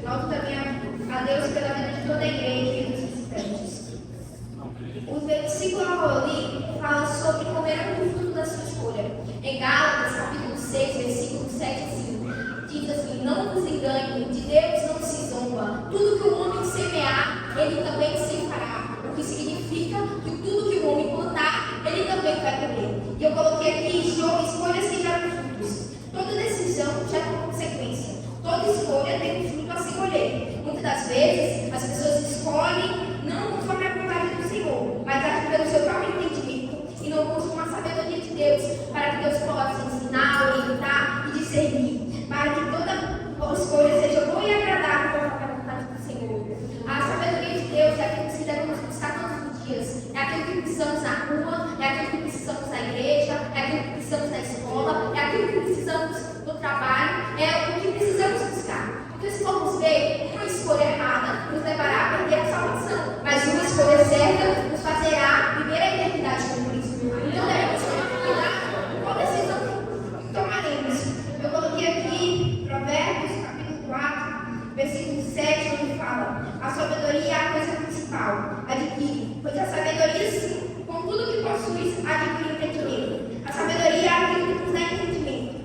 Louvo também a Deus pela vida de toda a igreja e dos visitantes. O versículo que eu li fala sobre comer o fruto da sua escolha. Em Gálatas, capítulo 6, versículo 7 assim, diz assim: não vos engane, de Deus não se zomba. Tudo que o homem semear, ele também semeará. O que significa que tudo que o homem plantar, ele também vai colher. E eu coloquei aqui: escolha sem gerar frutos. Toda decisão gera uma consequência. Toda escolha tem um fruto a se colher. Muitas das vezes, as pessoas escolhem não conforme a vontade do Senhor, mas agem pelo seu próprio entendimento e não buscam a sabedoria de Deus, para que Deus possa ensinar, orientar e discernir, para que toda escolha seja boa e agradável conforme a vontade do Senhor. A sabedoria de Deus é aquilo que devemos buscar todos os dias, é aquilo que precisamos na rua, é aquilo que precisamos na igreja, é aquilo que precisamos na escola, é aquilo que precisamos no trabalho, é o que precisamos buscar. Porque se formos ver, uma escolha errada nos levará a perder a salvação, mas uma escolha certa nos fazerá viver a eternidade com Cristo. Então devemos cuidar com qual decisão tomaremos. Eu coloquei aqui Provérbios capítulo 4, versículo 7, onde fala: a sabedoria é a coisa principal, adquire, pois a sabedoria sim, com tudo que possuis, adquire entendimento. A sabedoria é aquilo que nos dá entendimento.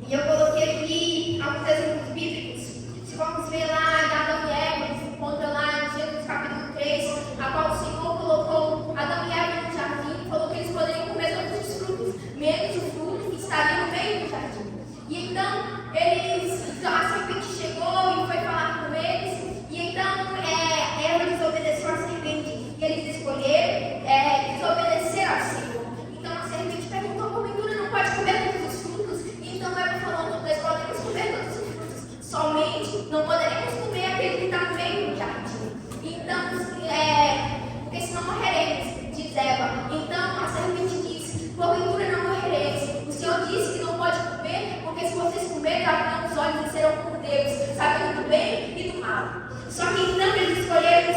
E eu coloquei aqui alguns exemplos bíblicos. Se vamos ver lá em Adão e Eva, que se encontra lá em Gênesis capítulo 3, a qual o Senhor colocou Adão e Eva no jardim e falou que eles poderiam comer todos os frutos, menos o fruto que estaria no meio do jardim. E então, a serpente chegou e foi falar com eles, e então Eva desobedeceu a serpente, e eles escolheram desobedecer ao Senhor. Então a serpente perguntou: porventura não pode comer todos os frutos? E então Eva falou: nós podemos comer todos os frutos, somente não poderemos comer aquele que está no meio do jardim. Então, porque senão morreremos, diz Eva. Então a serpente disse: porventura não morrereis. O Senhor disse que não pode comer, porque se vocês comerem, abrirão os olhos e serão como Deus, sabendo do bem e do mal. Só que então eles escolheram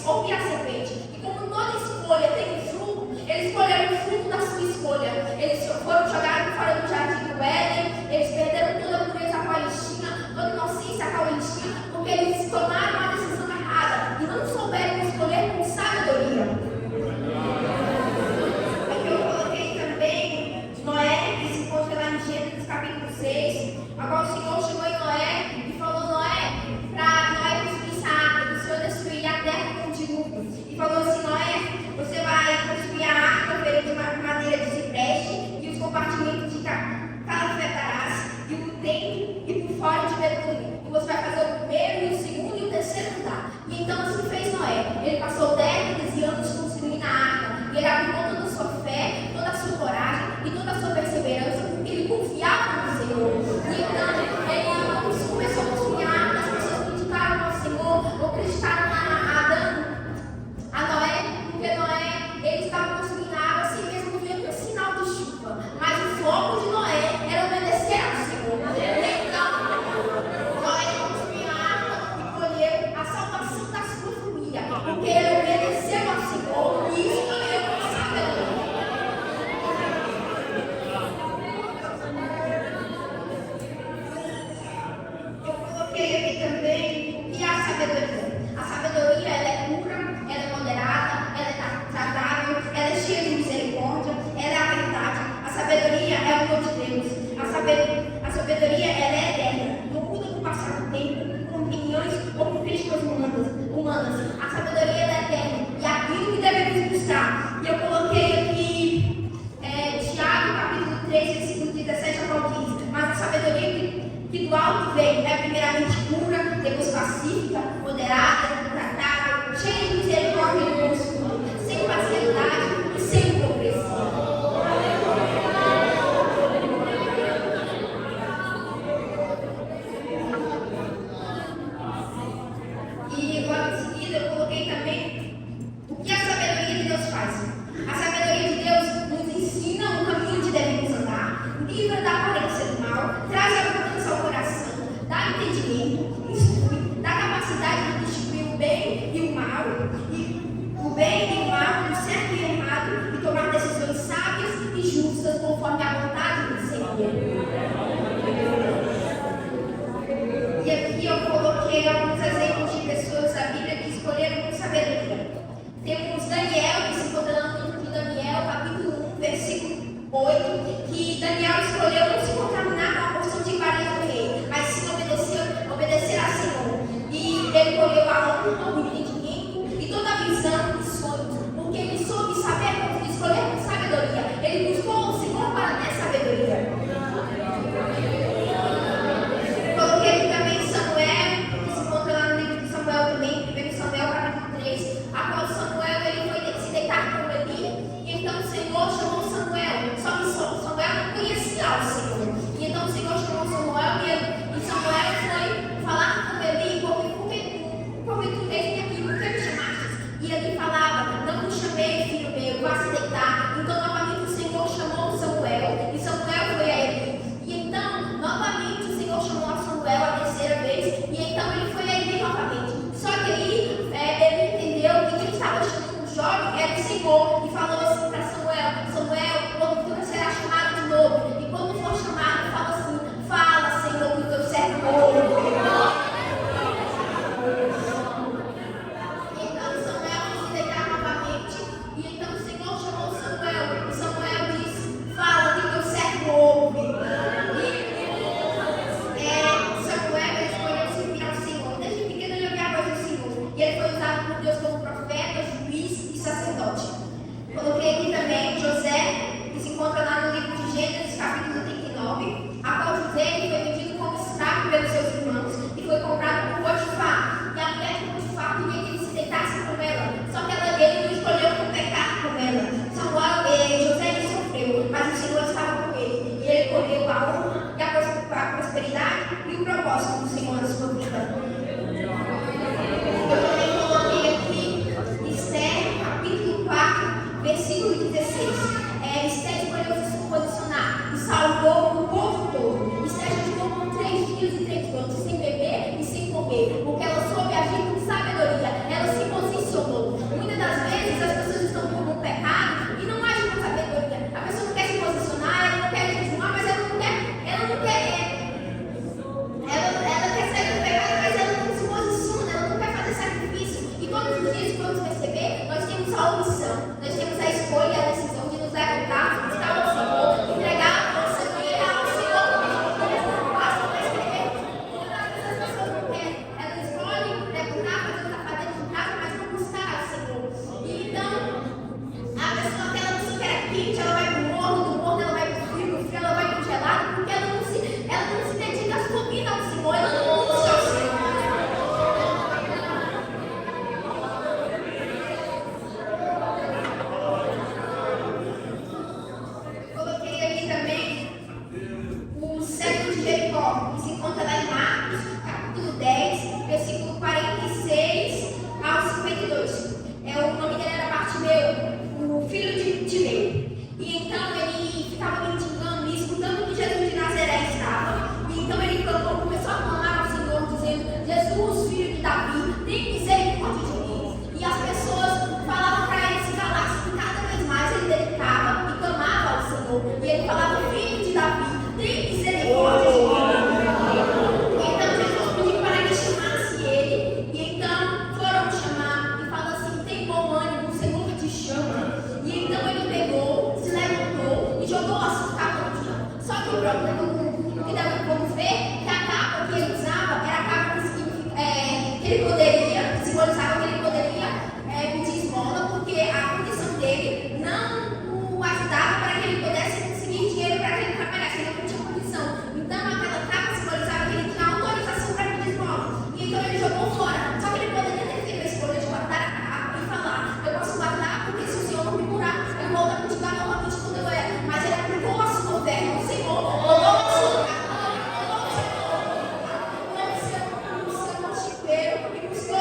ouvir a serpente. E como toda escolha tem um fruto, eles escolheram o fruto da sua escolha. Eles foram jogados fora do jardim do Éden, eles perderam toda a pureza a qual eles tinham, toda a inocência a qual eles tinham, porque eles tomaram a decisão errada e não souberam escolher com sabedoria. Eu coloquei também Noé, que se encontra lá em Gênesis capítulo 6, a qual o Senhor chegou em Noé e falou: Noé, para Noé construir essa arca, o Senhor destruir a terra com o dilúvio. E falou assim: Noé, você vai construir a arca feita de madeira de cipreste e os compartimentos de calafetarás e o dentro e por fora de betume. E você vai fazer o primeiro, o segundo e o terceiro andar. E então assim fez Noé. Ele passou décadas e anos construindo a arca. E ele abriu toda a sua fé, toda a sua coragem e toda a sua perseverança, porque ele confiava no Senhor. E então ele começou a construir a arca. As pessoas acreditaram ao Senhor, ou acreditaram a Noé, porque Noé, ele estava construindo a arca assim mesmo, vendo o sinal de chuva. Mas o foco de Noé era obedecer ao Senhor. Então, Noé construiu a arca e colheu a salvação da sua família, porque ele obedeceu ao Senhor e escolheu com sabedoria. Eu coloquei aqui também o que é a sabedoria. A sabedoria, ela é pura, ela é moderada, ela é tratável, ela é cheia de misericórdia, ela é a verdade. A sabedoria é o amor de Deus. A sabedoria, ela é eterna, não muda com o passar do tempo, com opiniões ou com críticas humanas. A sabedoria, ela é eterna e é aquilo que devemos buscar. E eu coloquei aqui Tiago, capítulo 3, versículo 17 ao qual diz: mas a sabedoria que do alto vem é primeiramente pura, depois pacífica, moderada, tratável, cheia de misericórdia e bom fruto, sem parcialidade e sem hipocrisia. E agora em seguida eu coloquei também o que a sabedoria de Deus faz. A sabedoria de Deus nos ensina o caminho que devemos andar, livra da aparência do mal, traz abundância ao coração, dá entendimento, instrui, dá capacidade de distinguir o bem e o mal, o certo e o errado, e tomar decisões sábias e justas conforme a vontade do Senhor. E aqui eu coloquei coloquei alguns exemplos de pessoas da Bíblia que escolheram com sabedoria. Temos Daniel, que se encontra no livro de Daniel, capítulo 1, versículo 8, que Daniel escolheu não se contaminar com a porção de farinha do rei, mas sim obedecer a Senhor. E ele colheu a honra, o entendimento e toda a visão e sonhos, porque ele soube saber como escolher com sabedoria. Ele buscou o Senhor para ter sabedoria. Coloquei aqui também Samuel, que se encontra lá no livro de Samuel também, 1 Samuel capítulo 3, a qual Samuel ele foi se deitar com Eli, e então o Senhor chamou Samuel, só que Samuel não conhecia o Senhor, e então o Senhor chamou Samuel e Samuel foi falar com Eli, porque tu és aqui, por que me chamaste? E ele falava, não te chamei, filho meu, vá se deitar. Então novamente o Senhor chamou Samuel, e Samuel foi a Eli. E então, novamente o Senhor chamou a Samuel a terceira vez, e então ele foi a Eli novamente. Só que aí ele entendeu que quem estava chamando o jovem era o Senhor, e falou assim para Samuel, quando tu será chamado de novo, e quando for chamado, fala assim, fala, Senhor, que o teu servo ouve. Então Samuel se deitar novamente, e então o Senhor chamou Samuel, e Samuel disse, fala, que o teu servo ouve. Samuel escolheu servir ao Senhor. Desde pequeno ele ouvia a voz do Senhor. E ele foi usado por Deus como profeta, juiz e sacerdote. Coloquei aqui também José, que se encontra lá no livro de Gênesis, capítulo 39, a qual José foi vendido como escravo pelos seus irmãos e foi comprado por Potifar. E a mulher de Potifar queria que ele se deitasse com ela, só que ele não escolheu não pecar com ela. José ele sofreu, mas o Senhor estava com ele. E ele colheu a honra e a prosperidade e o propósito do Senhor na sua vida. Eu também coloquei aqui Esther, capítulo 4, versículo 16. Esther escolheu se posicionar e salvou o povo todo. Esther ficou por 3 dias e 3 noites sem beber e sem comer, porque ela soube agir com sabedoria. Ela se posicionou. Muitas das vezes as pessoas estão com um pecado e não agem com sabedoria. A pessoa não quer se posicionar, ela não quer jejuar, mas ela não quer sair do pecado, mas ela não se posiciona, ela não quer fazer sacrifício. E todos os dias, quando perceber, nós temos a opção, nós temos a escolha, a decisão de nos levantar, buscar o Senhor, entregar a nossa vida ao Senhor, porque não basta para escrever. Muitas vezes as pessoas não querem, elas escolhem levantar, fazer o trabalho dentro de casa, mas não buscar ao Senhor. E então, aquela pessoa que era quente, ela vai pro morno, do morno ela vai pro frio ela vai pro gelado, porque ela não se dedica a sua vida ao Senhor, ela não busca ao Senhor. Coloquei aqui também o cego de Jericó, que se encontra lá em Marcos, capítulo 10, versículo 46 ao 52. O nome dele era Bartimeu, o filho de Timeu. E então ele ficava mendigando e escutando que Jesus de Nazaré estava. E então ele começou a clamar ao Senhor, dizendo, Jesus, filho de Davi, tem misericórdia de mim. E as pessoas falavam para ele se calasse, e cada vez mais ele dedicava e clamava ao Senhor. E ele falava, filho de Davi, tem misericórdia de mim. Então Jesus pediu para que chamasse ele. E então foram chamar e falou assim, tem bom ânimo, o Senhor te chama. E então ele pegou, se levantou e jogou a sua capa no chão. Só que o problema que vamos ver que a capa que ele usava era a capa que ele poderia, simbolizava que ele poderia pedir esmola, porque a condição dele não o ajudava para que ele pudesse conseguir dinheiro para que ele trabalhasse, ele não tinha condição. Então aquela capa simbolizava que ele tinha autorização para pedir esmola. E então ele jogou fora. Só que ele poderia ter feito a escolha de guardar a capa e falar, eu posso guardar porque se o Senhor não me curar, eu vou cultivar novamente quando eu era. Mas ele aplicou a sua oferta, o Senhor colocou a sua capa, o seu mochiqueiro e buscou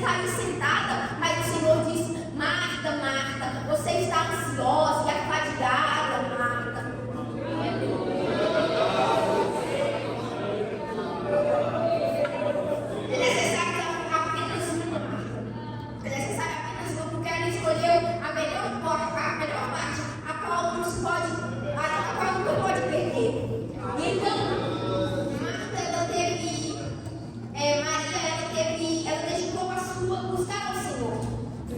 está ali sentada, mas o Senhor diz: Marta, Marta, você está ansiosa e afadigada, Marta. É necessário apenas uma, Marta. É necessário apenas uma, porque ela escolheu a melhor parte, a qual não pode perder. E então, Marta, Maria, ela dedicou a sua buscar ao Senhor.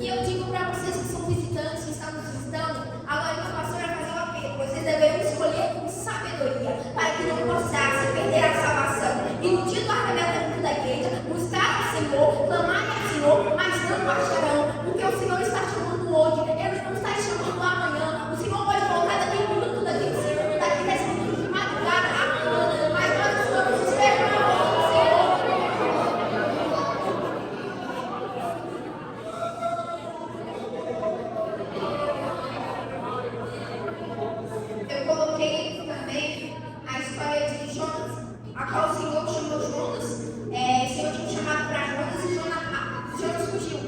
E eu digo para vocês que são visitantes, que estão nos visitando, agora que o pastor vai fazer o apelo, vocês deveriam escolher com sabedoria, para que não possam perder a salvação. E no dia do arrebatamento da igreja, buscar ao Senhor, clamar ao Senhor, mas não o acharão, porque o Senhor está chamando hoje, Ele não está chamando amanhã. O Senhor pode voltar daqui a um minuto, daqui 10 minutos de madrugada, amanhã, mas nós estamos esperando o Senhor. Eu coloquei também a história de Jonas, a qual o Senhor chamou Jonas. O Senhor tinha chamado para Jonas e Jonas fugiu.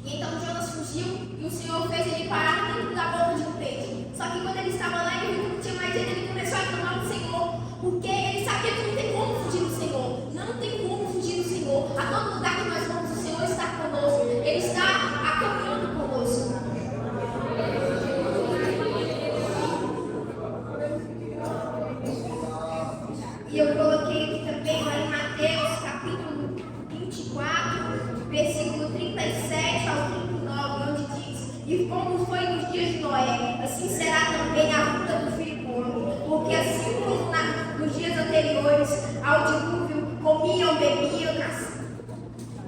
E então Jonas fugiu e o Senhor fez ele parar dentro da boca de um peixe. Só que quando ele estava lá, ele viu que não tinha mais jeito, ele começou a clamar o Senhor, porque ele sabia que não tem como fugir do Senhor. Não tem como fugir do Senhor. A todo lugar que nós vamos, o Senhor está conosco. Ele está caminhando conosco. E eu coloquei aqui também lá em Mateus capítulo 24, versículo 37 ao 39, onde diz: E como foi nos dias de Noé, assim será também a vinda do Filho do Homem. Porque assim como nos dias anteriores ao dilúvio, comiam, bebiam,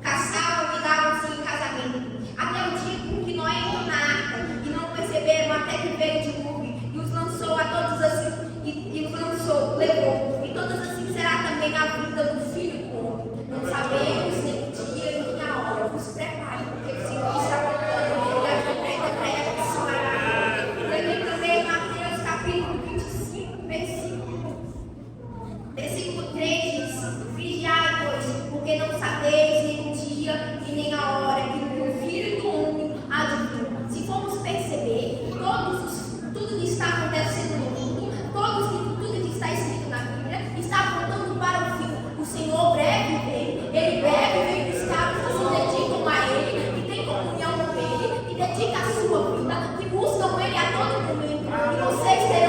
caçavam e davam-se em casamento, até o dia em que Noé entrou na arca, e não perceberam até que veio o dilúvio, e os lançou a todos assim, e os lançou, levou. E todas assim será também a vinda do Filho do Homem. Não sabemos nem o dia nem a hora. Nos prepare, porque o Senhor está voltando. E a vida breve soará. Também Mateus capítulo 25, versículo 3 diz: Vigiai, pois, porque não sabeis nem o dia e nem a hora que o Filho do Homem há de vir. Se formos perceber, tudo que está acontecendo no mundo, tudo que está escrito na Bíblia, está apontando para o fim. O Senhor breve vem, Ele breve vem buscar os que se dedicam a Ele, que tem comunhão com Ele, que dedica a sua vida, que buscam Ele a todo momento. E vocês terão